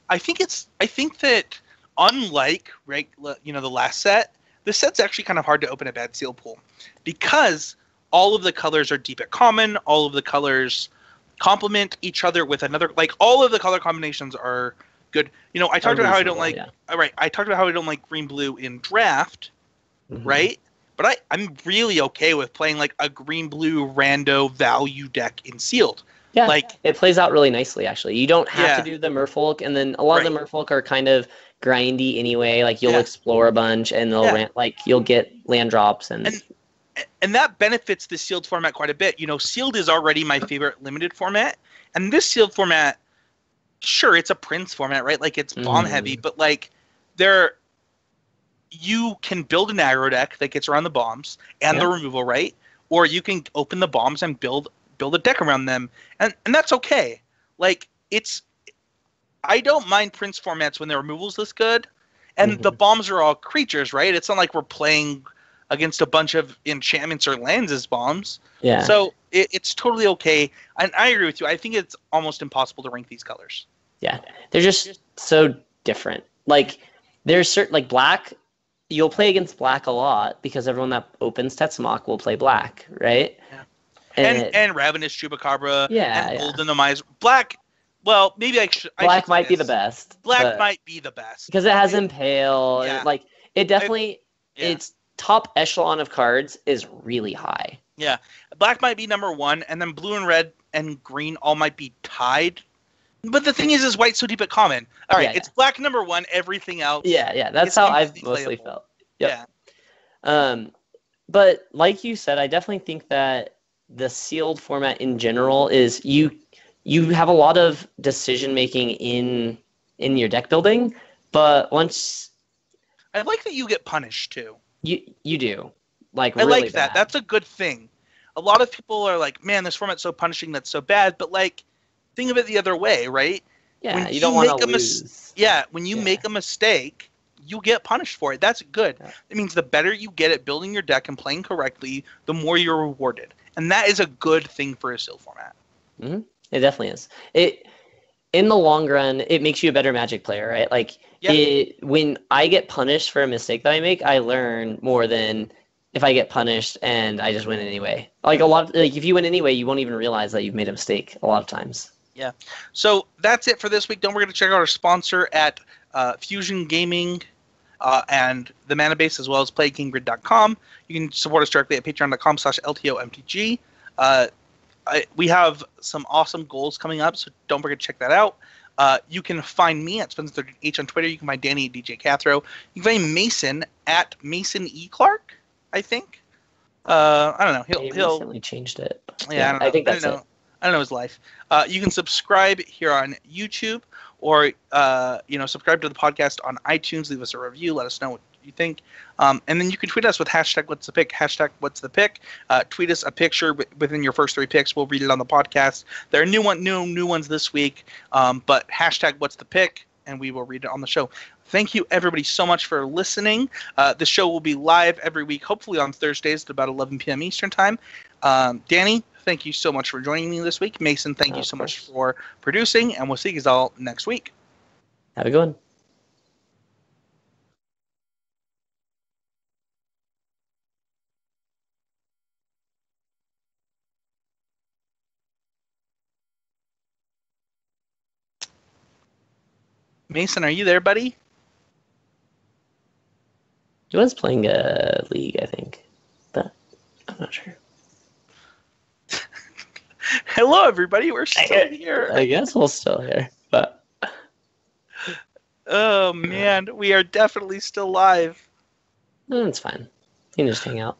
I think that unlike the last set, this set's actually kind of hard to open a bad sealed pool because all of the colors are deep at common, all of the colors complement each other with another, like all of the color combinations are good. I talked about how I don't like right. I talked about how I don't like green blue in draft, right? But I'm really okay with playing like a green blue rando value deck in sealed. Yeah, like it plays out really nicely actually. You don't have to do the Merfolk, and then a lot of the Merfolk are kind of grindy anyway. Like you'll explore a bunch, and they'll you'll get land drops and that benefits the sealed format quite a bit. Sealed is already my favorite limited format, and this sealed format, sure, it's a Prince format, right? Like it's bomb heavy, but like you can build an aggro deck that gets around the bombs and the removal, right? Or you can open the bombs and build a deck around them, and that's okay. Like I don't mind Prince formats when the removal's this good, and the bombs are all creatures, right? It's not like we're playing against a bunch of enchantments or lands as bombs. Yeah. So it's totally okay, and I agree with you. I think it's almost impossible to rank these colors. Yeah, they're just so different. Like there's certain like black. You'll play against black a lot because everyone that opens Tetzmoc will play black, right? Yeah. And Ravenous Chupacabra. And Golden Amize. Black. Well, maybe Black might be the best. Black might be the best because it has Impale. Yeah. And it definitely its top echelon of cards is really high. Yeah, black might be number one, and then blue and red and green all might be tied. But the thing is white's so deep at common. All right, it's black number one. Everything else. Yeah. That's how I've mostly felt. Yep. Yeah. But like you said, I definitely think that the sealed format in general is you have a lot of decision making in your deck building, but once I like that you get punished too. You do. I really like that. That's a good thing. A lot of people are like, man, this format's so punishing, that's so bad. But think of it the other way, right? Yeah, when you don't want to lose. When you make a mistake, you get punished for it. That's good. Yeah. It means the better you get at building your deck and playing correctly, the more you're rewarded. And that is a good thing for a sealed format. Mm-hmm. It definitely is. In the long run, it makes you a better Magic player, right? When I get punished for a mistake that I make, I learn more than if I get punished and I just win anyway. If you win anyway, you won't even realize that you've made a mistake a lot of times. Yeah. So that's it for this week. Don't forget to check out our sponsor at Fusion Gaming and the Mana Base, as well as PlayGameGrid.com. You can support us directly at patreon.com/LTOMTG. We have some awesome goals coming up, so don't forget to check that out. You can find me at Spencer30H on Twitter. You can find Danny at DJ Cathro. You can find Mason at Mason E. Clark, I think. I don't know. He'll recently changed it. Yeah, I think that's it. I don't know his life. You can subscribe here on YouTube, or subscribe to the podcast on iTunes. Leave us a review. Let us know what you think. And then you can tweet us with #What'sThePick, #What'sThePick. Tweet us a picture within your first 3 picks. We'll read it on the podcast. There are new ones this week, but #What'sThePick, and we will read it on the show. Thank you, everybody, so much for listening. The show will be live every week, hopefully on Thursdays at about 11 p.m. Eastern Time. Danny, thank you so much for joining me this week. Mason, thank you so much for producing, and we'll see you all next week. Have a good one. Mason, are you there, buddy? He was playing a league, I think, but I'm not sure. Hello, everybody. We're still here. I guess we're still here, but oh man, we are definitely still live. it's fine. You can just hang out.